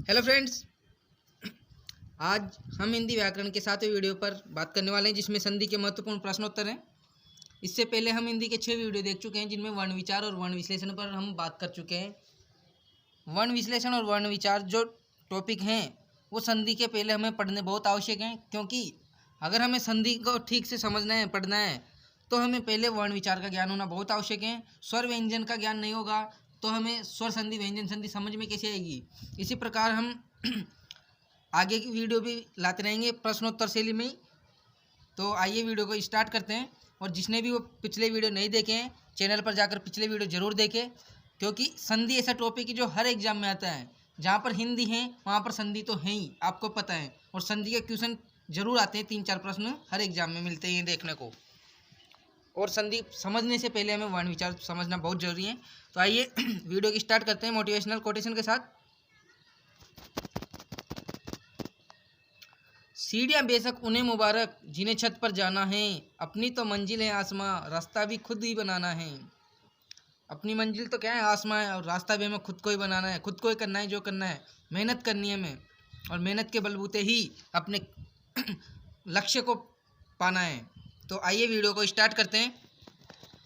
Hello friends, आज हम हिंदी व्याकरण के 7वें वीडियो पर बात करने वाले हैं जिसमें संधि के महत्वपूर्ण प्रश्नोत्तर हैं। इससे पहले हम हिंदी के 6 वीडियो देख चुके हैं जिनमें वर्ण विचार और वर्ण विश्लेषण पर हम बात कर चुके हैं। वर्ण विश्लेषण और वर्ण विचार जो टॉपिक हैं वो संधि के पहले हमें पढ़ने बहुत आवश्यक हैं, क्योंकि अगर हमें संधि को ठीक से समझना है, पढ़ना है, तो हमें पहले वर्ण विचार का ज्ञान होना बहुत आवश्यक है। स्वर व्यंजन का ज्ञान नहीं होगा तो हमें स्वर संधि व्यंजन संधि समझ में कैसे आएगी। इसी प्रकार हम आगे की वीडियो भी लाते रहेंगे प्रश्नोत्तर शैली में। तो आइए वीडियो को स्टार्ट करते हैं। और जिसने भी वो पिछले वीडियो नहीं देखे हैं, चैनल पर जाकर पिछले वीडियो ज़रूर देखें, क्योंकि संधि ऐसा टॉपिक है जो हर एग्जाम में आता है। जहाँ पर हिंदी है वहाँ पर संधि तो है ही, आपको पता है। और संधि के क्वेश्चन जरूर आते हैं, 3-4 प्रश्न हर एग्जाम में मिलते हैं देखने को। और संधि समझने से पहले हमें वर्ण विचार समझना बहुत जरूरी है। तो आइए वीडियो की स्टार्ट करते हैं मोटिवेशनल कोटेशन के साथ। सीढ़ियाँ बेशक उन्हें मुबारक जिन्हें छत पर जाना है, अपनी तो मंजिल है आसमां, रास्ता भी खुद ही बनाना है। अपनी मंजिल तो क्या है, आसमां है, और रास्ता भी हमें खुद को ही बनाना है, खुद को ही करना है। जो करना है, मेहनत करनी है हमें, और मेहनत के बलबूते ही अपने लक्ष्य को पाना है। तो आइए वीडियो को स्टार्ट करते हैं।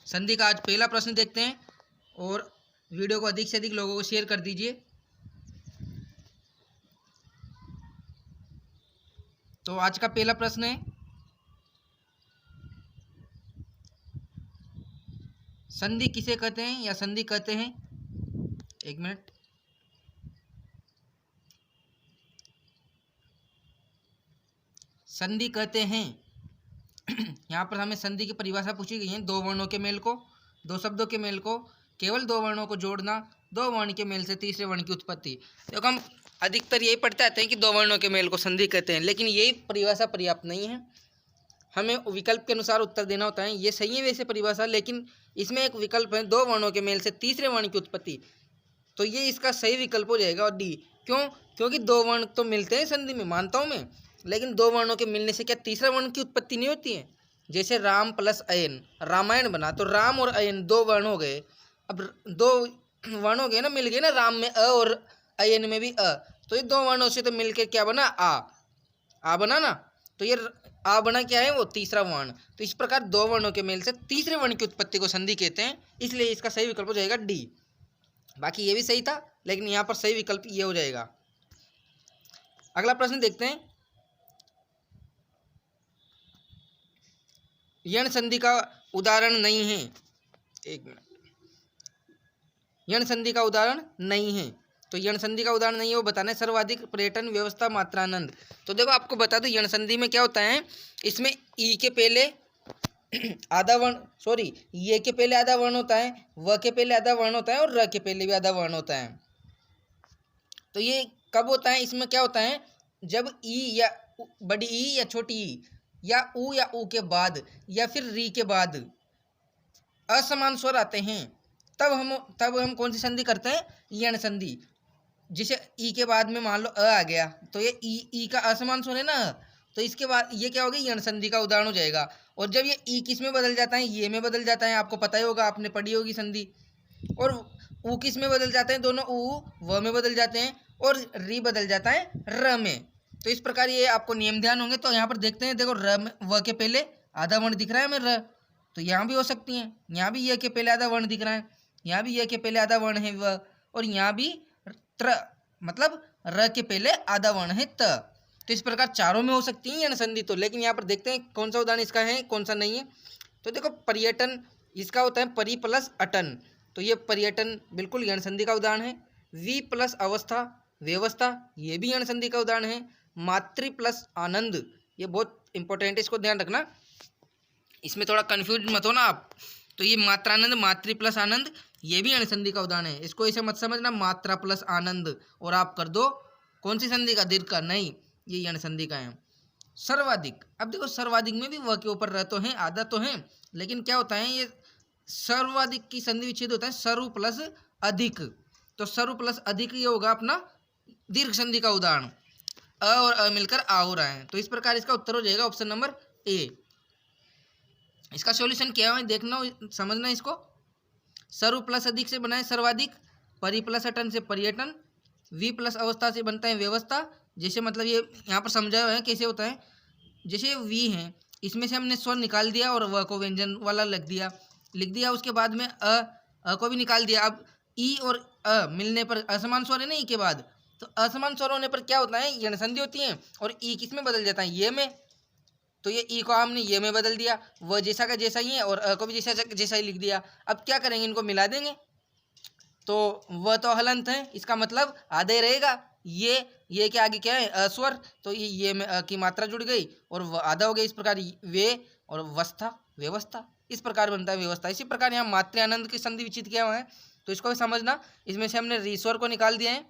संधि का आज पहला प्रश्न देखते हैं, और वीडियो को अधिक से अधिक लोगों को शेयर कर दीजिए। तो आज का पहला प्रश्न है, संधि किसे कहते हैं या संधि कहते हैं। एक मिनट। संधि कहते हैं यहाँ पर हमें संधि की परिभाषा पूछी गई है। दो वर्णों के मेल को, दो शब्दों के मेल को, केवल दो वर्णों को जोड़ना, दो वर्ण के मेल से तीसरे वर्ण की उत्पत्ति। देखो, हम अधिकतर यही पढ़ते आते हैं कि दो वर्णों के मेल को संधि कहते हैं, लेकिन यही परिभाषा पर्याप्त नहीं है। हमें विकल्प के अनुसार उत्तर देना होता है। ये सही है वैसे परिभाषा, लेकिन इसमें एक विकल्प है, दो वर्णों के मेल से तीसरे वर्ण की उत्पत्ति। तो ये इसका सही विकल्प हो जाएगा, और डी। क्यों? क्योंकि दो वर्ण तो मिलते हैं संधि में, मानता हूँ मैं, लेकिन दो वर्णों के मिलने से क्या तीसरा वर्ण की उत्पत्ति नहीं होती है। जैसे राम प्लस अयन, रामायण बना, तो राम और अयन दो वर्ण हो गए। अब दो वर्ण हो गए ना, मिल गए ना, राम में अ और अयन में भी अ, तो ये दो वर्णों से तो मिलकर क्या बना, आ बना ना। तो ये आ बना क्या है, वो तीसरा वर्ण। तो इस प्रकार दो वर्णों के मेल से तीसरे वर्ण की उत्पत्ति को संधि कहते हैं, इसलिए इसका सही विकल्प हो जाएगा डी। बाकी ये भी सही था, लेकिन यहाँ पर सही विकल्प ये हो जाएगा। अगला प्रश्न देखते हैं। यण संधि का उदाहरण नहीं है। एक मिनट। यण संधि का उदाहरण नहीं है, तो यण संधि का उदाहरण नहीं है वो बताना है। सर्वाधिक पर्यटन व्यवस्था मात्रानंद। तो देखो, आपको बता दो यण संधि में क्या होता है। इसमें ई के पहले आधा वर्ण, सॉरी, ये के पहले आधा वर्ण होता है, व के पहले आधा वर्ण होता है, और र के पहले भी आधा वर्ण होता है। तो ये कब होता है, इसमें क्या होता है, जब ई या बड़ी ई या छोटी ई या ऊ के बाद या फिर री के बाद असमान स्वर आते हैं, तब हम कौन सी संधि करते हैं, यण संधि। जिसे ई के बाद में मान लो अ आ गया, तो ये ई का असमान स्वर है ना, तो इसके बाद ये क्या होगा, यण संधि का उदाहरण हो जाएगा। और जब ये ई किस में बदल जाता है, ये में बदल जाता है, आपको पता ही होगा, आपने पढ़ी होगी संधि। और ऊ किस में बदल जाते हैं, दोनों ऊ व में बदल जाते हैं, और री बदल जाता है र में। तो इस प्रकार ये आपको नियम ध्यान होंगे। तो यहाँ पर देखते हैं, देखो र में व के पहले आधा वर्ण दिख रहा है हमें र, तो यहाँ भी हो सकती हैं। यहाँ भी ये के पहले आधा वर्ण दिख रहा है, यहाँ भी ये के पहले आधा वर्ण है व, और यहाँ भी त्र, मतलब र के पहले आधा वर्ण है त। तो इस प्रकार चारों में हो सकती है यण संधि। तो लेकिन यहाँ पर देखते हैं कौन सा उदाहरण इसका है, कौन सा नहीं है। तो देखो, पर्यटन इसका होता है परि प्लस अटन, तो ये पर्यटन बिल्कुल यण संधि का उदाहरण है। वी प्लस अवस्था व्यवस्था, ये भी यण संधि का उदाहरण है। मातृ प्लस आनंद, ये बहुत इंपॉर्टेंट है, इसको ध्यान रखना, इसमें थोड़ा कंफ्यूज मत हो ना आप। तो ये मात्रानंद, मातृ प्लस आनंद, ये भी यण संधि का उदाहरण है। इसको ऐसे मत समझना मात्रा प्लस आनंद और आप कर दो कौन सी संधि का, दीर्घ का, नहीं, ये यण संधि का है। सर्वाधिक, अब देखो सर्वाधिक में भी व के ऊपर रह तो है, आधा तो है, लेकिन क्या होता है, ये सर्वाधिक की संधि विच्छेद होता है सर्व प्लस अधिक। तो सर्व प्लस अधिक ये होगा अपना दीर्घ संधि का उदाहरण। अ और अ मिलकर आ हो रहा है, तो इस प्रकार इसका उत्तर हो जाएगा ऑप्शन नंबर ए। इसका सॉल्यूशन क्या है देखना, समझना इसको। सर्व प्लस अधिक से बना है सर्वाधिक, परि प्लस अटन से पर्यटन, वी प्लस अवस्था से बनता है व्यवस्था। जैसे मतलब ये यहाँ पर समझाया हुआ है कैसे होता है। जैसे वी है, इसमें से हमने स्वर निकाल दिया और व को व्यंजन वाला लिख दिया। उसके बाद में अ को भी निकाल दिया। अब ई और अ मिलने पर असमान स्वर है ना ई के बाद, तो असमान स्वर होने पर क्या होता है, यण संधि होती है और ई किस में बदल जाता है, ये में। तो ये ई को हमने ये में बदल दिया, वह जैसा का जैसा ही है और अ को भी जैसा जैसा ही लिख दिया। अब क्या करेंगे, इनको मिला देंगे। तो वह तो हलंत है, इसका मतलब आधा ही रहेगा। ये के आगे क्या है, अस्वर, तो ये में अ की मात्रा जुड़ गई और वह आधा हो गया। इस प्रकार वे और वस्था व्यवस्था, इस प्रकार बनता है व्यवस्था। इसी प्रकार यहाँ मात्रे आनंद की संधि विचित किया हुआ है, तो इसको भी समझना। इसमें से हमने री स्वर को निकाल दिया है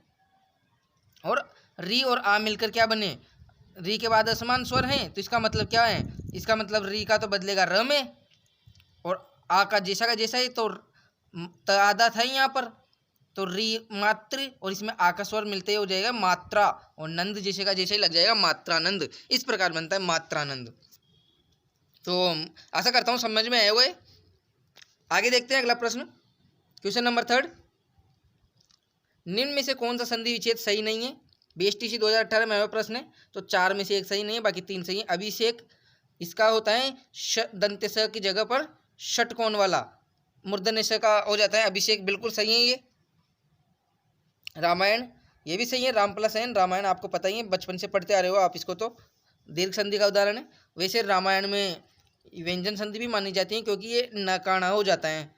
और री और आ मिलकर क्या बने, री के बाद असमान स्वर हैं, तो इसका मतलब क्या है, इसका मतलब री का तो बदलेगा र में और आ का जैसा ही, तो त आधा था यहाँ पर, तो री मात्र और इसमें आ का स्वर मिलते ही हो जाएगा मात्रा और नंद जैसे का जैसे ही लग जाएगा मात्रानंद। इस प्रकार बनता है मात्रानंद। तो आशा करता हूँ समझ में आए हुए। आगे देखते हैं अगला प्रश्न, क्वेश्चन नंबर 3। निम्न में से कौन सा संधि विच्छेद सही नहीं है। BSTC 2018 में आया प्रश्न है, तो 4 में से एक सही नहीं है, बाकी 3 सही है। अभिषेक, इसका होता है दंत स की जगह पर षटकोण वाला मूर्धन्य स का हो जाता है। अभिषेक बिल्कुल सही है ये। रामायण, ये भी सही है, राम प्लस एन, रामायण आपको पता ही है, बचपन से पढ़ते आ रहे हो आप इसको, तो दीर्घ संधि का उदाहरण है। वैसे रामायण में व्यंजन संधि भी मानी जाती है, क्योंकि ये न का न हो जाता है।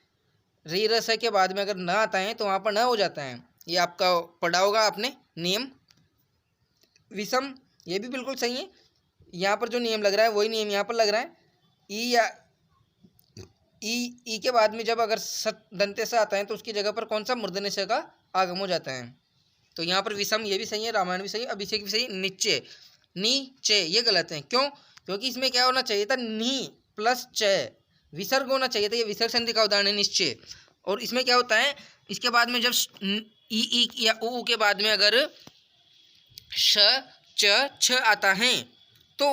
री रस के बाद में अगर न आता है तो वहाँ पर न हो जाता है, ये आपका पढ़ा होगा आपने नियम। विषम, ये भी बिल्कुल सही है, यहाँ पर जो नियम लग रहा है वही नियम यहाँ पर लग रहा है। ई या ई के बाद में जब अगर दंते से आता है तो उसकी जगह पर कौन सा मूर्धन्य स का आगम हो जाता है। तो यहाँ पर विषम ये भी सही है, रामायण भी सही है, अभिषेक भी सही। नीचे, नीचे ये गलत है, क्यों, क्योंकि इसमें क्या होना चाहिए था, नी प्लस च विसर्ग होना चाहिए था, ये विसर्ग संधि का उदाहरण है निश्चय। और इसमें क्या होता है, इसके बाद में जब ई या उ के बाद में अगर श च छ आता है तो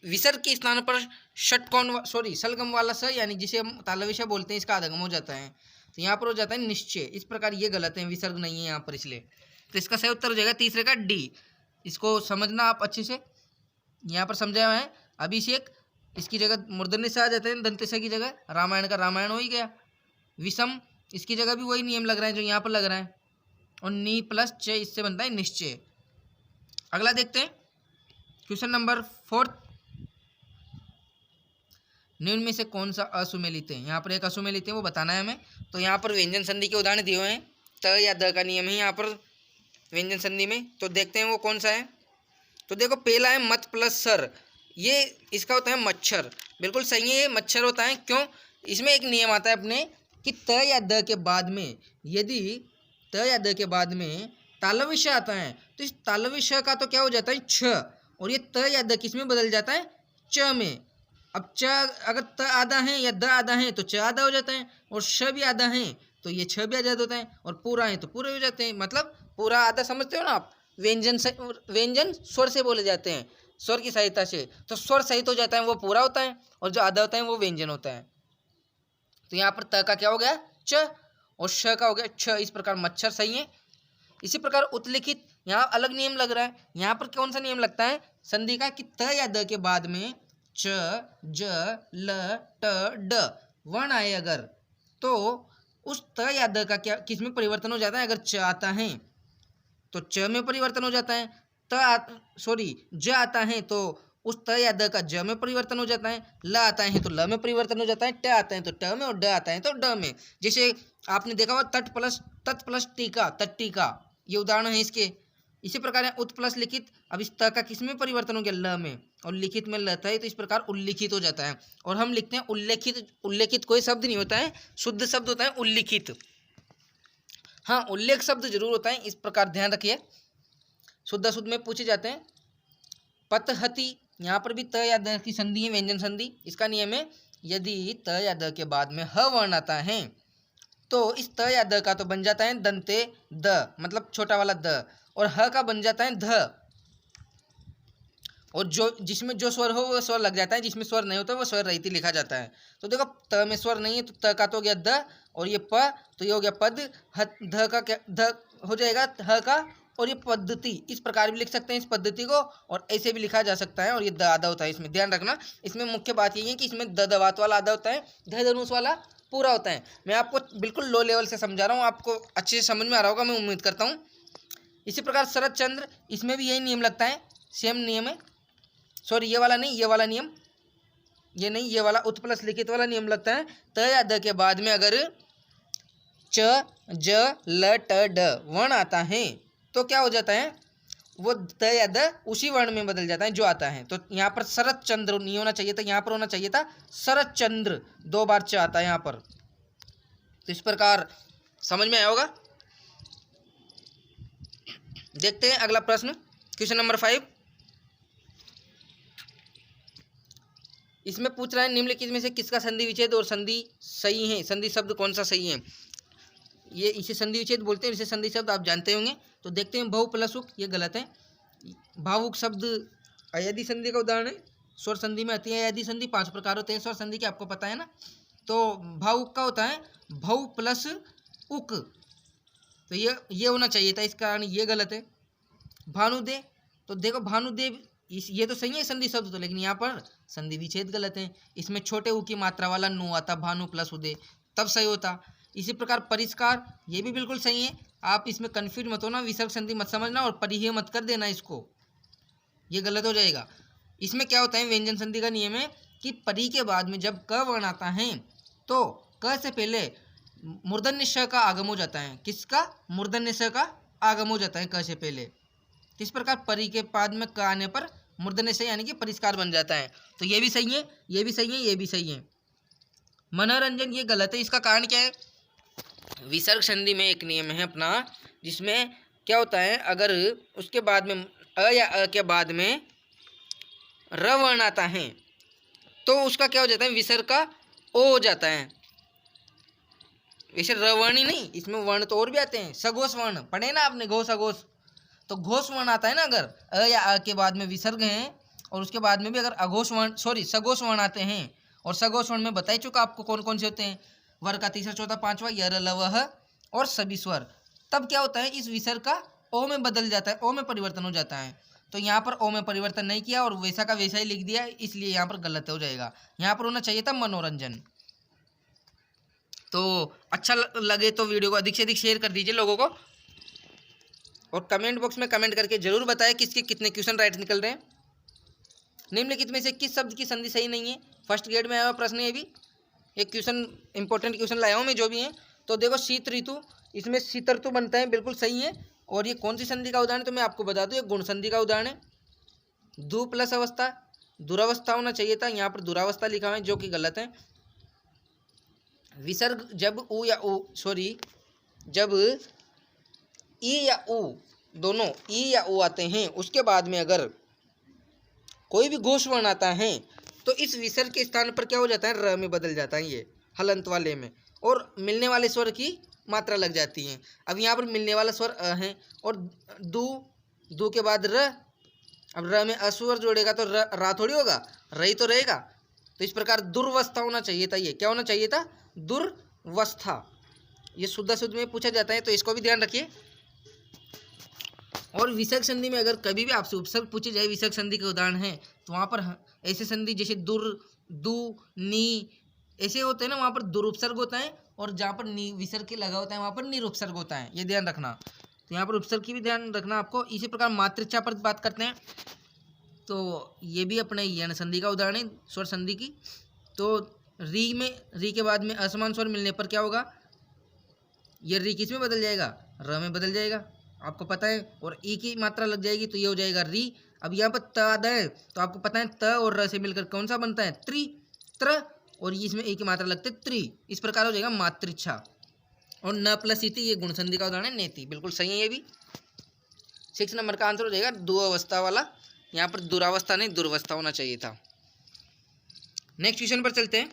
विसर्ग के स्थान पर षटकोण सलगम वाला स यानी जिसे हम तालव्य श बोलते हैं, इसका आगम हो जाता है। तो यहाँ पर हो जाता है निश्चय। इस प्रकार ये गलत है, विसर्ग नहीं है यहाँ पर, इसलिए तो इसका सही उत्तर हो जाएगा तीसरे का डी। इसको समझना आप अच्छे से, यहाँ पर समझाया हुआ है। अभिषेक, इसकी जगह मूर्धन्य स आ जाते हैं दंत स की जगह, रामायण का रामायण हो ही गया। विषम, इसकी जगह भी वही नियम लग रहा है जो यहाँ पर लग रहा है, और नी प्लस च इससे बनता है निश्चय। अगला देखते हैं क्वेश्चन नंबर 4। निम्न में से कौन सा असुमेलित है। यहाँ पर एक असुमेलित है, वो बताना है हमें। तो यहाँ पर व्यंजन संधि के उदाहरण दिए हुए हैं, त या द का नियम है यहाँ पर व्यंजन संधि में। तो देखते हैं वो कौन सा है। तो देखो पहला है मत प्लस सर, ये इसका होता है मच्छर, बिल्कुल सही है, ये मच्छर होता है। क्यों, इसमें एक नियम आता है अपने कि त या द के बाद में, यदि त या द के बाद में तालव्य श आता है तो इस तालव्य श का तो क्या हो जाता है छ, और ये त या द किस में बदल जाता है, च में। अब च अगर त आधा है या द आधा है तो च आधा हो जाता है, और श भी आधा है तो ये छ भी आधा होता है, और पूरा है तो पूरे हो जाते हैं। मतलब पूरा आधा समझते हो ना आप, व्यंजन स्वर से बोले जाते हैं, स्वर की सहायता से। तो स्वर सहित हो जाता है वो पूरा होता है, और जो आधा होता है वो व्यंजन होता है। तो यहाँ पर त का क्या हो गया च, और श का हो गया छ। इस प्रकार मच्छर सही है। इसी प्रकार उत्लिखित, यहाँ अलग नियम लग रहा है। यहाँ पर कौन सा नियम लगता है संधि का, कि त या द के बाद में च ज ल ट ड वर्ण आए अगर, तो उस त या द का क्या किस में परिवर्तन हो जाता है। अगर च आता है तो च में परिवर्तन हो जाता है, ज आता है तो उस त या द का ज में परिवर्तन हो जाता है, ल आता है तो ल में परिवर्तन हो जाता है, ट आता है तो ट में, और ड आता है तो ड में। जैसे आपने देखा हुआ तट प्लस टीका, तट्टिका, ये उदाहरण है इसके। इसी प्रकार है उत प्लस लिखित, अब इस त का किस में परिवर्तन हो गया, ल में, और लिखित में ल था, तो इस प्रकार उल्लिखित हो जाता है। और हम लिखते हैं उल्लेखित, उल्लेखित कोई शब्द नहीं होता है, शुद्ध शब्द होता है उल्लिखित। हाँ, उल्लेख शब्द जरूर होता है, इस प्रकार ध्यान रखिए, शुद्ध में पूछे जाते हैं। पतहति, यहाँ पर भी त या द की संधि है, व्यंजन संधि। इसका नियम है यदि त या द के बाद में ह वर्ण आता है तो इस त या द का तो बन जाता है दंते द, मतलब छोटा वाला द, और ह का बन जाता है ध, और जो जिसमें जो स्वर हो वो स्वर लग जाता है, जिसमें स्वर नहीं होता वो स्वर रहित लिखा जाता है। तो देखो त में स्वर नहीं है तो त का तो हो गया द, और ये प तो ये हो गया पद। ध का क्या, ध हो जाएगा ह का, और ये पद्धति इस प्रकार भी लिख सकते हैं इस पद्धति को, और ऐसे भी लिखा जा सकता है। और ये द आधा होता है, इसमें ध्यान रखना। इसमें मुख्य बात यही है कि इसमें द दवात वाला आधा होता है, ध धनुष वाला पूरा होता है। मैं आपको बिल्कुल लो लेवल से समझा रहा हूँ, आपको अच्छे से समझ में आ रहा होगा, मैं उम्मीद करता हूँ। इसी प्रकार शरद चंद्र, इसमें भी यही नियम लगता है, सेम नियम है। सॉरी, ये वाला नहीं, ये वाला नियम, ये नहीं, ये वाला उत प्लस लिखित वाला नियम लगता है। त या द के बाद में अगर च ज ल ट ड वर्ण आता है तो क्या हो जाता है, वो द या द उसी वर्ण में बदल जाता है जो आता है। तो यहाँ पर शरद चंद्र नहीं होना चाहिए था, यहाँ पर होना चाहिए था शरद चंद्र, 2 बार च आता है यहाँ पर। तो इस प्रकार समझ में आया होगा। देखते हैं अगला प्रश्न, क्वेश्चन नंबर 5। इसमें पूछ रहा है निम्नलिखित में से किसका संधि विच्छेद और संधि सही है, संधि शब्द कौन सा सही है। ये इसे संधि विच्छेद बोलते हैं, इसे संधि शब्द आप जानते होंगे। तो देखते हैं, बहु प्लस उक, ये गलत है। भावुक शब्द अयदि संधि का उदाहरण है, स्वर संधि में आती है अयदि संधि। 5 प्रकार होते हैं स्वर संधि के, आपको पता है ना। तो भावुक का होता है भव प्लस उक, तो ये होना चाहिए था, इस कारण ये गलत है। भानुदे, तो देखो भानुदेव ये तो सही है संधि शब्द तो, लेकिन यहाँ पर संधि विच्छेद गलत है। इसमें छोटे ऊ की मात्रा वाला नु आता, भानु प्लस उदय, तब सही होता। इसी प्रकार परिष्कार, ये भी बिल्कुल सही है। आप इसमें कन्फ्यूज मत होना, विसर्ग संधि मत समझना और परिहेय मत कर देना इसको, ये गलत हो जाएगा। इसमें क्या होता है, व्यंजन संधि का नियम है कि परी के बाद में जब क वर्ण आता है तो क से पहले मूर्धन्य श का आगम हो जाता है। किसका? मूर्धन्य श का आगम हो जाता है क से पहले। इस प्रकार परी के बाद में क आने पर मूर्धन्य श यानी कि परिष्कार बन जाता है। तो ये भी सही है, ये भी सही है, ये भी सही है। मनोरंजन, ये गलत है। इसका कारण क्या है, विसर्ग संधि में एक नियम है अपना, जिसमें क्या होता है, अगर उसके बाद में अ या अ के बाद में र वर्ण आता है तो उसका क्या हो जाता है, विसर्ग का ओ हो जाता है। वैसे र वर्ण ही नहीं, इसमें वर्ण तो और भी आते हैं, सघोष वर्ण पढ़े ना आपने, घोष अघोष। तो घोष वर्ण आता है ना, अगर अ या अ के बाद में विसर्ग हैं और उसके बाद में भी अगर अघोष वर्ण सघोष वर्ण आते हैं, और सघोष वर्ण में बता ही चुका आपको कौन कौन से होते हैं, वर्ग का तीसरा चौथा पांचवा, यर लवह और सभी स्वर। तब क्या होता है, इस विसर्ग का ओ में बदल जाता है, ओ में परिवर्तन हो जाता है। तो यहाँ पर ओ में परिवर्तन नहीं किया और वैसा का वैसा ही लिख दिया, इसलिए यहाँ पर गलत हो जाएगा। यहाँ पर होना चाहिए था मनोरंजन। तो अच्छा लगे तो वीडियो को अधिक से अधिक शेयर कर दीजिए लोगों को, और कमेंट बॉक्स में कमेंट करके जरूर बताएं किसके कितने क्वेश्चन राइट निकल रहे हैं। निम्नलिखित में से किस शब्द की संधि सही नहीं है, फर्स्ट ग्रेड में आया हुआ प्रश्न। ये भी एक क्वेश्चन, इंपॉर्टेंट क्वेश्चन लाया हूँ मैं जो भी है। तो देखो शीत ऋतु, इसमें शीत ऋतु बनता है, बिल्कुल सही है। और ये कौन सी संधि का उदाहरण, तो मैं आपको बता दूं, ये गुण संधि का उदाहरण है। दु प्लस अवस्था, दुरावस्था होना चाहिए था, यहाँ पर दुरावस्था लिखा हुआ है जो कि गलत है। विसर्ग जब उ या उ जब ई या उ, दोनों ई या उ आते हैं, उसके बाद में अगर कोई भी घोष वर्ण आता है तो इस विसर्ग के स्थान पर क्या हो जाता है, र में बदल जाता है, ये हलंत वाले में, और मिलने वाले स्वर की मात्रा लग जाती है। अब यहाँ पर मिलने वाला स्वर अ है, और दू के बाद र, अब र में अस्वर जोड़ेगा तो रा थोड़ी होगा, रही तो रहेगा। तो इस प्रकार दुर्वस्था होना चाहिए था, ये क्या होना चाहिए था, दुर्वस्था। ये शुद्ध में पूछा जाता है, तो इसको भी ध्यान रखिए। और विसर्ग संधि में अगर कभी भी आपसे उपसर्ग पूछे जाए, विसर्ग संधि के उदाहरण है, तो वहाँ पर ऐसे संधि जैसे दुर, दु, नी ऐसे होते हैं ना, वहाँ पर दुरुपसर्ग होता है, और जहाँ पर नी विसर्ग के लगा होता है वहाँ पर निरुपसर्ग होता है, ये ध्यान रखना। तो यहाँ पर उपसर्ग की भी ध्यान रखना आपको। इसी प्रकार मातृच्छा पर बात करते हैं, तो ये भी अपने यण संधि का उदाहरण है, स्वर संधि की। तो री के बाद में असमान स्वर मिलने पर क्या होगा, ये री किस में बदल जाएगा, र में बदल जाएगा, आपको पता है। और ई की मात्रा लग जाएगी तो ये हो जाएगा री। अब यहाँ पर त आधा है, तो आपको पता है त और र से मिलकर कौन सा बनता है, त्रि, त्र, और इसमें ई की मात्रा लगती है त्रि। इस प्रकार हो जाएगा मातृच्छा। और न प्लस इति, ये गुण संधि का उदाहरण है, नेति, बिल्कुल सही है ये भी। 6 नंबर का आंसर हो जाएगा दुअवस्था वाला, यहाँ पर दुरावस्था नहीं दुर्वस्था होना चाहिए था। नेक्स्ट क्वेश्चन पर चलते हैं।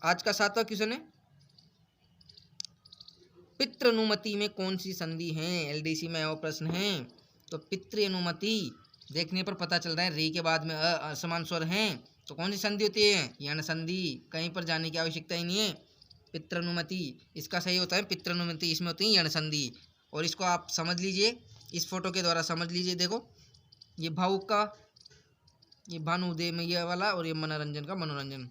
आज का 7वां क्वेश्चन है, पितृ अनुमति में कौन सी संधि है, एलडीसी में वो प्रश्न है। तो पितृ अनुमति देखने पर पता चल रहा है री के बाद में असमान स्वर हैं, तो कौन सी संधि होती है, यण संधि। कहीं पर जाने की आवश्यकता ही नहीं है। पितृ अनुमति इसका सही होता है, पितृ अनुमति इसमें होती है यण संधि। और इसको आप समझ लीजिए, इस फोटो के द्वारा समझ लीजिए। देखो ये भावुक का, ये भानुदय में ये वाला, और ये मनोरंजन का मनोरंजन,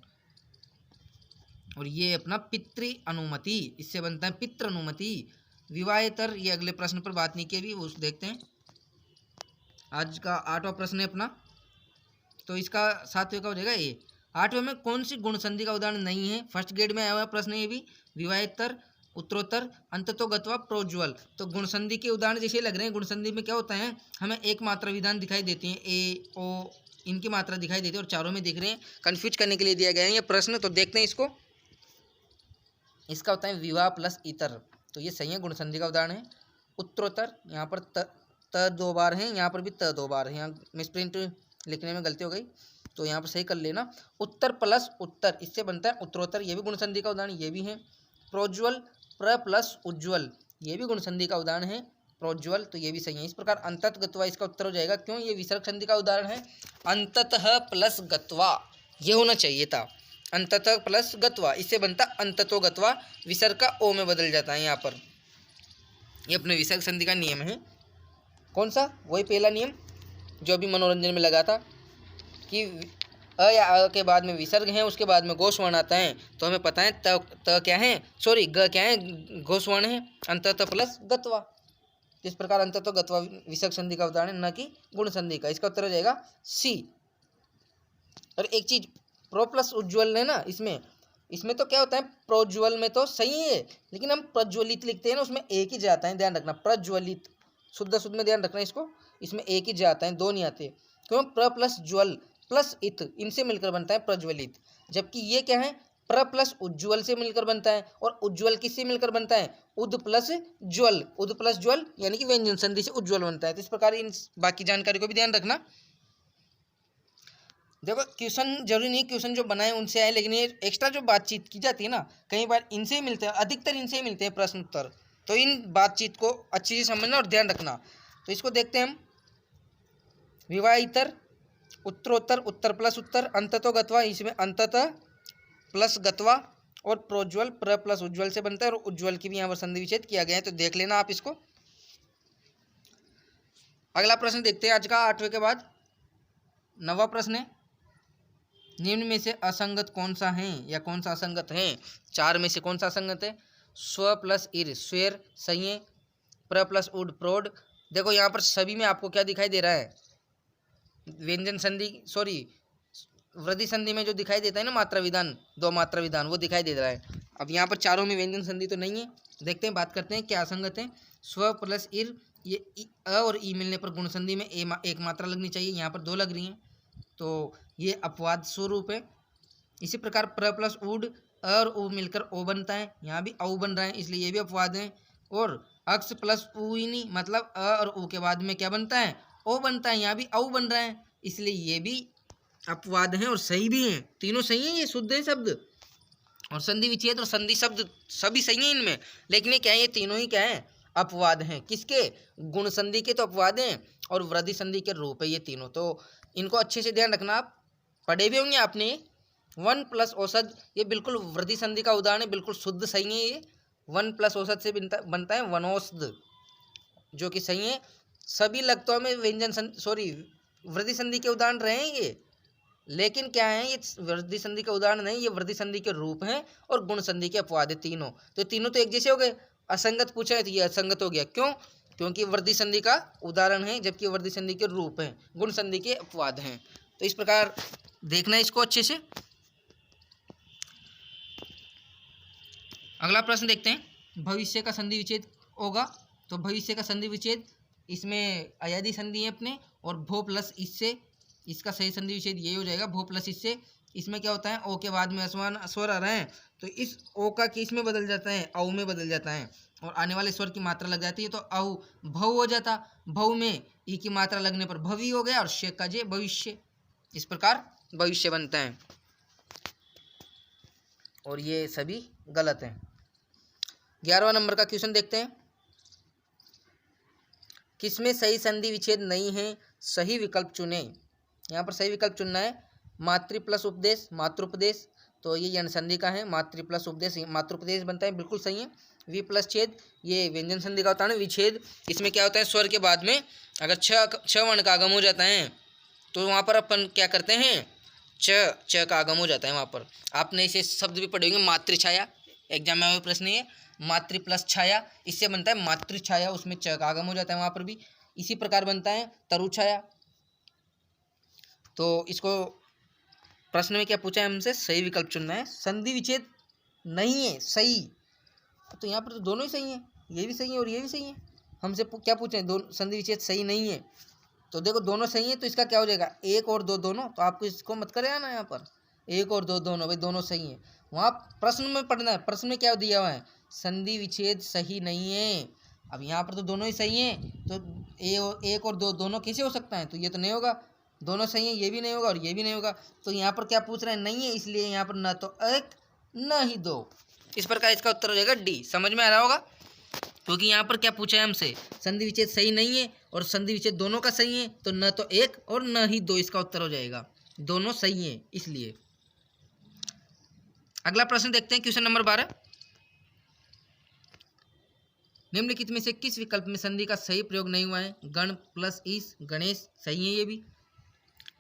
और ये अपना पितृ अनुमति, इससे बनता है पितृ अनुमति। विवाहेतर, ये अगले प्रश्न पर बात नहीं की अभी, उस देखते हैं। आज का 8वां प्रश्न है अपना, तो इसका 7वें का हो जाएगा ए। 8वें में कौन सी गुण संधि का उदाहरण नहीं है? फर्स्ट ग्रेड में आया हुआ प्रश्न है ये भी। विवाहेतर, उत्तरोत्तर, अंततोगत्वा, प्रोज्वल। तो गुण संधि के उदाहरण जैसे लग रहे हैं। गुण संधि में क्या होता है, हमें एक मात्रा विधान दिखाई देती है, ए ओ इनकी मात्रा दिखाई देती है, और चारों में दिख रहे हैं। कन्फ्यूज करने के लिए दिया गया है ये प्रश्न। तो देखते हैं इसको। इसका होता है विवाह प्लस इतर, तो ये सही है, गुण संधि का उदाहरण है। उत्तरोत्तर, यहाँ पर त 2 बार है, यहाँ पर भी त 2 बार है, यहाँ मिसप्रिंट लिखने में गलती हो गई, तो यहाँ पर सही कर लेना। उत्तर प्लस उत्तर, इससे बनता है उत्तरोत्तर, ये भी गुण संधि का उदाहरण, ये भी है। प्रोज्वल, प्र प्लस उज्ज्वल, ये भी गुण संधि का उदाहरण है, प्रोज्वल, तो ये भी सही है। इस प्रकार अंतत गत्वा इसका उत्तर हो जाएगा, क्यों? ये विसर्ग संधि का उदाहरण है। अंततः प्लस गत्वा, ये होना चाहिए था, अंततः प्लस गत्वा, इससे बनता अंततो गत्वा, विसर्ग का ओ में बदल जाता है यहाँ पर। ये अपने विसर्ग संधि का नियम है। कौन सा? वही पहला नियम जो अभी मनोरंजन में लगा था कि अ या अ के बाद में विसर्ग है, उसके बाद में घोषवर्ण आता है, तो हमें पता है त क्या है, सॉरी ग क्या है, घोषवर्ण है। अंततः प्लस गत्वा, इस प्रकार अंततो गत्वा विसर्ग संधि का उदाहरण, न कि गुण संधि का। इसका उत्तर हो जाएगा सी। और एक चीज, प्रो प्लस उज्ज्वल है ना, इसमें तो क्या होता है, प्रोज्वल में तो सही है, लेकिन हम प्रज्वलित लिखते हैं ना, उसमें एक ही जाता है, ध्यान रखना। प्रज्वलित शुद्ध में ध्यान रखना इसको, इसमें एक ही जाता है, दो नहीं आते। क्यों? प्र प्लस ज्वल प्लस इत, इनसे मिलकर बनता है प्रज्वलित। जबकि ये क्या है, प्र प्लस उज्ज्वल से मिलकर बनता है, और उज्ज्वल किससे मिलकर बनता है, उद प्लस ज्वल, उद प्लस ज्वल यानी कि व्यंजन संधि से उज्ज्वल बनता है। तो इस प्रकार इन बाकी जानकारी को भी ध्यान रखना। देखो क्वेश्चन जरूरी नहीं क्वेश्चन जो बनाए उनसे आए, लेकिन ये एक्स्ट्रा जो बातचीत की जाती है ना, कई बार इनसे ही मिलते हैं, अधिकतर इनसे ही मिलते हैं प्रश्न उत्तर। तो इन बातचीत को अच्छी से समझना और ध्यान रखना। तो इसको देखते हैं हम। विवाहितर, उत्तरोत्तर, उत्तर प्लस उत्तर, अंततो गत्वा, इसमें अंततः प्लस गत्वा, और प्रोज्वल प्र प्लस उज्ज्वल से बनता है, और उज्ज्वल की भी यहाँ पर संधि विच्छेद किया गया है, तो देख लेना आप इसको। अगला प्रश्न देखते हैं आज का 8वें के बाद 9वां प्रश्न है। निम्न में से असंगत कौन सा है, या कौन सा असंगत है? 4 में से कौन सा असंगत है? स्व प्लस इर, स्वेर, सही है। प्र प्लस उड, प्रोड। देखो यहाँ पर सभी में आपको क्या दिखाई दे रहा है, व्यंजन संधि, सॉरी वृद्धि संधि में जो दिखाई देता है ना मात्रा विधान, 2 मात्रा विधान, वो दिखाई दे रहा है। अब यहाँ पर चारों में व्यंजन संधि तो नहीं है। देखते हैं, बात करते हैं क्या असंगत है। स्व प्लस इर, ये अ और ई मिलने पर गुण संधि में एक मात्रा लगनी चाहिए, यहाँ पर 2 लग रही हैं, तो ये अपवाद स्वरूप है। इसी प्रकार प्र प्लस उड, अ और उ मिलकर ओ बनता है, यहाँ भी औ बन रहा है, इसलिए ये भी अपवाद है। और अक्स प्लस उइनी, मतलब अ और उ के बाद में क्या बनता है, ओ बनता है, यहाँ भी औ बन रहा है, इसलिए ये भी अपवाद हैं और सही भी हैं। तीनों सही हैं, ये शुद्ध है शब्द, और संधि विच्छेद और संधि शब्द सभी सही हैं इनमें। लेकिन ये क्या है, ये तीनों ही क्या है, अपवाद हैं। किसके? गुण संधि के तो अपवाद हैं, और वृद्धि संधि के रूप है ये तीनों। तो इनको अच्छे से ध्यान रखना। आप पढ़े भी होंगे आपने। 1 प्लस औसत, ये बिल्कुल वृद्धि संधि का उदाहरण है, बिल्कुल शुद्ध सही है ये। 1 प्लस औसत से बनता है वनौषध, जो कि सही है। सभी लगतों में व्यंजन सॉरी वृद्धि संधि के उदाहरण रहे हैं ये, लेकिन क्या है, ये वृद्धि संधि का उदाहरण नहीं, ये वृद्धि संधि के रूप हैं और गुण संधि के अपवाद है तीनों। तो तीनों तो एक जैसे हो गए। असंगत पूछा है तो ये असंगत हो गया, क्यों? क्योंकि वृद्धि संधि का उदाहरण है, जबकि वृद्धि संधि के रूप हैं, गुण संधि के अपवाद हैं। तो इस प्रकार देखना इसको अच्छे से। अगला प्रश्न देखते हैं। भविष्य का संधि विच्छेद होगा, तो भविष्य का संधि विच्छेद, इसमें अयादी संधि है अपने, और भो प्लस इससे, इसका सही संधि विच्छेद यही हो जाएगा, भो प्लस इससे। इसमें क्या होता है, ओ के बाद में असमान स्वर आ रहे हैं, तो इस ओ का किस में बदल जाता है, औ में बदल जाता है, और आने वाले स्वर की मात्रा लग जाती है, तो औ भव हो जाता। भव में ई की मात्रा लगने पर भवी हो गया, और शे का जे भविष्य। इस प्रकार भविष्य बनता है, और ये सभी गलत हैं। 11वां नंबर का क्वेश्चन देखते हैं। किसमें सही संधि विच्छेद नहीं है, सही विकल्प चुने। यहाँ पर सही विकल्प चुनना है। मातृ प्लस उपदेश, मातृोपदेश, तो ये यण संधि का है। मातृ प्लस उपदेश मातृपदेश बनता है, बिल्कुल सही है। वि प्लस छेद ये व्यंजन संधि का उदाहरण है, विच्छेद। इसमें क्या होता है, स्वर के बाद में अगर छ वर्ण का आगम हो जाता है तो वहाँ पर अपन क्या करते हैं, च का आगम हो जाता है वहाँ पर। आपने इसे शब्द भी पढ़े होंगे, मातृछाया, एग्जाम में प्रश्न ये मातृ प्लस छाया, इससे बनता है मातृछाया, उसमें च का आगम हो जाता है वहाँ पर भी। इसी प्रकार बनता है तरुछाया। तो इसको प्रश्न में क्या पूछा है हमसे, सही विकल्प चुनना है। संधि विच्छेद नहीं है, सही। तो यहाँ पर तो दोनों ही सही है, ये भी सही है और ये भी सही है। हमसे क्या पूछे, दोनों संधि विच्छेद सही नहीं है। तो देखो दोनों सही है, तो इसका क्या हो जाएगा, एक और दो दोनों। तो आपको इसको मत करे आना यहाँ पर, एक और दो दोनों, भाई दोनों सही है। वहाँ प्रश्न में पढ़ना है, प्रश्न में क्या दिया हुआ है, संधि विच्छेद सही नहीं है। अब यहाँ पर तो दोनों ही सही हैं, तो एक और दो दोनों कैसे हो सकता है, तो ये तो नहीं होगा। दोनों सही है, ये भी नहीं होगा और ये भी नहीं होगा। तो यहाँ पर क्या पूछ रहे हैं, नहीं है, इसलिए यहाँ पर न तो एक न ही दो। इस प्रकार इसका उत्तर हो जाएगा डी। समझ में आ रहा होगा, क्योंकि यहाँ पर क्या पूछा है हमसे, संधि विच्छेद सही नहीं है और संधि विच्छेद दोनों का सही है, तो न तो एक और न ही दो इसका उत्तर हो जाएगा, दोनों सही है इसलिए। अगला प्रश्न देखते हैं, क्वेश्चन नंबर 12। निम्नलिखित में से किस विकल्प में संधि का सही प्रयोग नहीं हुआ है। गण प्लस ईश गणेश, सही है ये भी।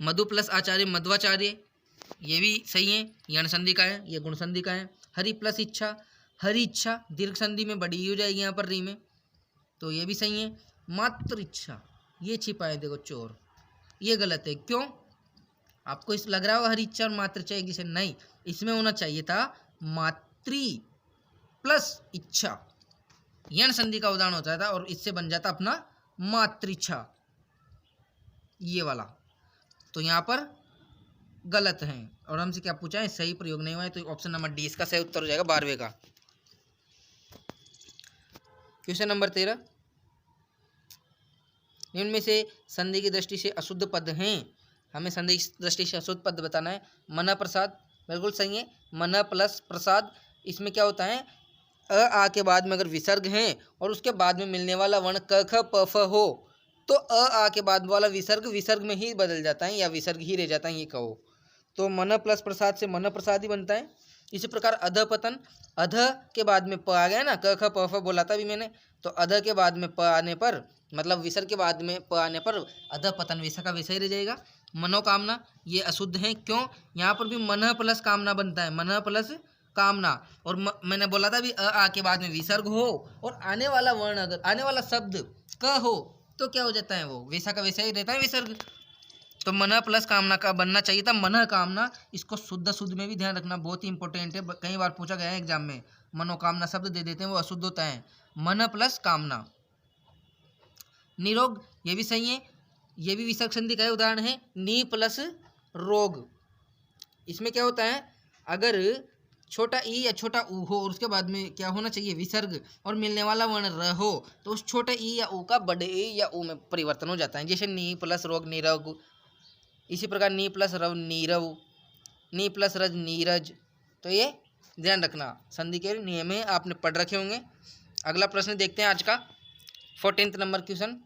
मधु प्लस आचार्य मध्वाचार्य, ये भी सही है, यण संधि का है, ये गुण संधि का है। हरि प्लस इच्छा हरि इच्छा, दीर्घ संधि में बड़ी हो जाएगी यहाँ पर री में, तो ये भी सही है। मात्र इच्छा, ये छिपा है देखो चोर, ये गलत है। क्यों, आपको इस लग रहा होगा हरि इच्छा और मात्र इच्छा एक जैसे, नहीं, इसमें होना चाहिए था मातृ प्लस इच्छा, यण संधि का उदाहरण होता था और इससे बन जाता अपना मातृच्छा, ये वाला। तो यहाँ पर गलत है और हमसे क्या पूछा है, सही प्रयोग नहीं हुआ है, तो ऑप्शन नंबर डी इसका सही उत्तर हो जाएगा 12वें का। Question number 13। इनमें से संधि की दृष्टि से अशुद्ध पद हैं, हमें संधि की दृष्टि से अशुद्ध पद बताना है। मन प्रसाद, बिल्कुल सही है, मन प्लस प्रसाद। इसमें क्या होता है, आ के बाद में अगर विसर्ग है और उसके बाद में मिलने वाला वर्ण क ख प फ हो, तो आ के बाद वाला विसर्ग में ही बदल जाता है या विसर्ग ही रह जाता है, ये कहो। तो मन प्लस प्रसाद से मन प्रसाद ही बनता है। इसी प्रकार अधपतन, अध के बाद में प आ गया ना, क ख प फ बोला था भी मैंने, तो अध के बाद में प आने पर, मतलब विसर्ग के बाद में प आने पर अधपतन वैसा का वैसा ही रह जाएगा। मनोकामना, ये अशुद्ध है। क्यों, यहाँ पर भी मन प्लस कामना बनता है, मन प्लस कामना। और मैंने बोला था भी आ के बाद में विसर्ग हो और आने वाला वर्ण, अगर आने वाला शब्द क हो, तो क्या हो जाता है, वो वैसा का वैसा ही रहता है विसर्ग। तो मन प्लस कामना का बनना चाहिए था मन कामना। इसको शुद्ध में भी ध्यान रखना, बहुत ही इंपॉर्टेंट है, कई बार पूछा गया है एग्जाम में। मनोकामना शब्द दे देते हैं, वो अशुद्ध होता है। मन प्लस कामना। निरोग, ये भी सही है, ये भी विसर्ग संधि का उदाहरण है। नी प्लस रोग, इसमें क्या होता है, अगर छोटा ई या छोटा ऊ हो और उसके बाद में क्या होना चाहिए, विसर्ग, और मिलने वाला वर्ण र हो, तो उस छोटे ई या ऊ का बड़े ई या ऊ में परिवर्तन हो जाता है। जैसे नी प्लस रोग निरोग, इसी प्रकार नी प्लस रव नीरव, नी प्लस रज नीरज। तो ये ध्यान रखना, संधि के नियम है, आपने पढ़ रखे होंगे। अगला प्रश्न देखते हैं आज का 14 नंबर क्वेश्चन।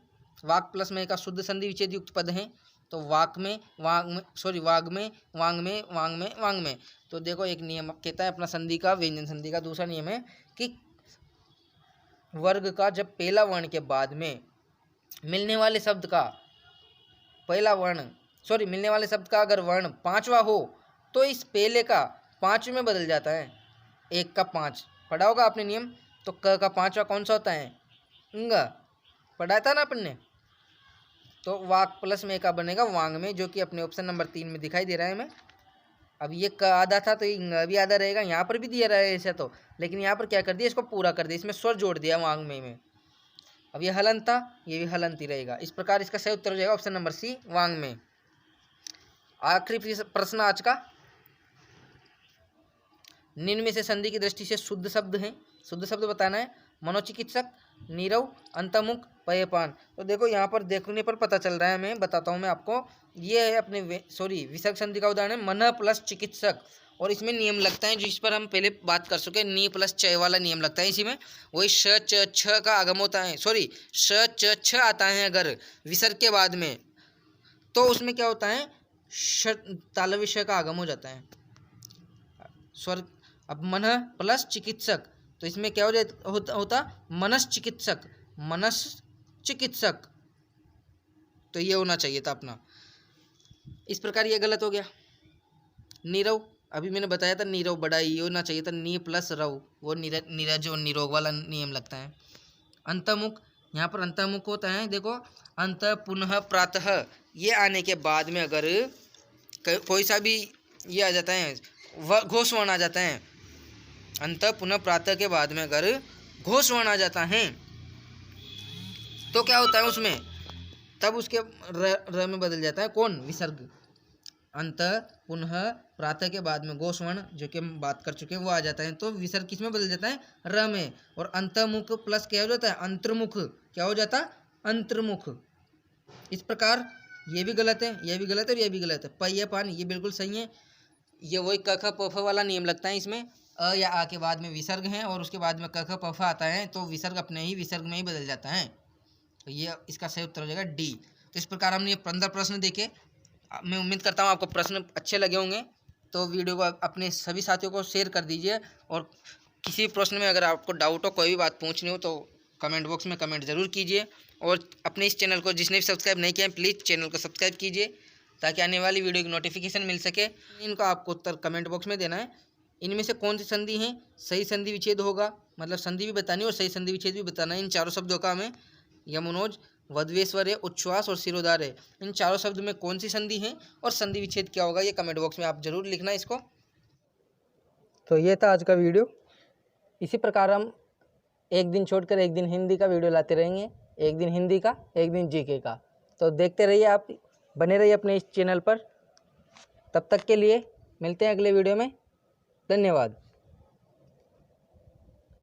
वाक प्लस में का शुद्ध संधि विच्छेद युक्त पद हैं, तो वाक में वांग में वाग में वांग में वांग में वांग में। तो देखो एक नियम कहता है अपना संधि का, व्यंजन संधि का दूसरा नियम है कि वर्ग का जब पहला वर्ण के बाद में मिलने वाले शब्द का पहला वर्ण, मिलने वाले शब्द का अगर वर्ण पांचवा हो, तो इस पहले का पांचवें में बदल जाता है। एक का 5 पढ़ा होगा आपने नियम। तो क का पांचवा कौन सा होता है, इंग, पढ़ा था ना अपन ने। तो वाक प्लस में का बनेगा वांग में, जो कि अपने ऑप्शन नंबर 3 में दिखाई दे रहा है हमें। अब ये क आधा था तो ये भी आधा रहेगा, यहाँ पर भी दिया रहा है ऐसा तो, लेकिन यहाँ पर क्या कर दिया, इसको पूरा कर दिया, इसमें स्वर जोड़ दिया वांग में। अब ये हलंत था, ये भी हलंत ही रहेगा। इस प्रकार इसका सही उत्तर हो जाएगा ऑप्शन नंबर सी, वांग में। आखिरी प्रश्न आज का, निम्न में से संधि की दृष्टि से शुद्ध शब्द हैं, शुद्ध शब्द बताना है। मनोचिकित्सक, नीरव, अंतमुख, पयपान। तो देखो यहाँ पर देखने पर पता चल रहा है, मैं बताता हूँ मैं आपको, ये है अपने विसर्ग संधि का उदाहरण है, मन प्लस चिकित्सक। और इसमें नियम लगता है जिस पर हम पहले बात कर चुके, नी प्लस च वाला नियम लगता है इसी में। वही श च छ का आगम होता है, श च छ आता है अगर विसर्ग के बाद में, तो उसमें क्या होता है, तालव्य श का आगम हो जाता है। स्वर्ग। अब मन प्लस चिकित्सक, तो इसमें क्या होता मनश्चिकित्सक, मनश्चिकित्सक, तो ये होना चाहिए था अपना। इस प्रकार ये गलत हो गया। नीरव, अभी मैंने बताया था नीरव बड़ा ई होना चाहिए था, नी प्लस रव, वो नीरज और निरोग वाला नियम लगता है। अंतर्मुख, यहाँ पर अंतर्मुख होता है, देखो अंत पुनः प्रातः, ये आने के बाद में अगर कोई सा भी ये आ जाता है, घोष वर्ण आ जाता है, अंत पुनः प्रातः के बाद में अगर घोष वर्ण आ जाता है तो क्या होता है उसमें, तब उसके र में बदल जाता है कौन, विसर्ग। अंत पुनः प्रातः के बाद में घोष वर्ण, जो कि हम बात कर चुके हैं, वो आ जाता है, तो विसर्ग किस में बदल जाता है, र में। और अंतर्मुख प्लस क्या हो जाता है, अंतर्मुख, क्या हो जाता, अंतर्मुख। इस प्रकार ये भी गलत है, ये भी गलत है और ये भी गलत है। प, पान, ये बिल्कुल सही है। ये वही क ख प फ वाला नियम लगता है, इसमें अ या आ के बाद में विसर्ग है और उसके बाद में क ख प फ आता है, तो विसर्ग अपने ही विसर्ग में ही बदल जाता है। तो ये इसका सही उत्तर हो जाएगा डी। तो इस प्रकार हमने ये 15 प्रश्न देखे। मैं उम्मीद करता हूँ आपको प्रश्न अच्छे लगे होंगे। तो वीडियो को अपने सभी साथियों को शेयर कर दीजिए, और किसी भी प्रश्न में अगर आपको डाउट हो, कोई भी बात पूछनी हो, तो कमेंट बॉक्स में कमेंट ज़रूर कीजिए। और अपने इस चैनल को जिसने भी सब्सक्राइब नहीं किया है, प्लीज़ चैनल को सब्सक्राइब कीजिए, ताकि आने वाली वीडियो की नोटिफिकेशन मिल सके। इनका आपको उत्तर कमेंट बॉक्स में देना है। इनमें से कौन सी संधि है, सही संधि विच्छेद होगा, मतलब संधि भी बतानी और सही संधि विच्छेद भी बताना है। इन चारों शब्दों का हमें यमुनोज, वध्वेश्वर, उच्छ्वास और शिरोधार है, इन चारों शब्द में कौन सी संधि है और संधि विच्छेद क्या होगा, ये कमेंट बॉक्स में आप जरूर लिखना इसको। तो ये था आज का वीडियो। इसी प्रकार हम एक दिन छोड़कर एक दिन हिंदी का वीडियो लाते रहेंगे, एक दिन हिंदी का, एक दिन जीके का। तो देखते रहिए, आप बने रहिए अपने इस चैनल पर। तब तक के लिए मिलते हैं अगले वीडियो में। धन्यवाद।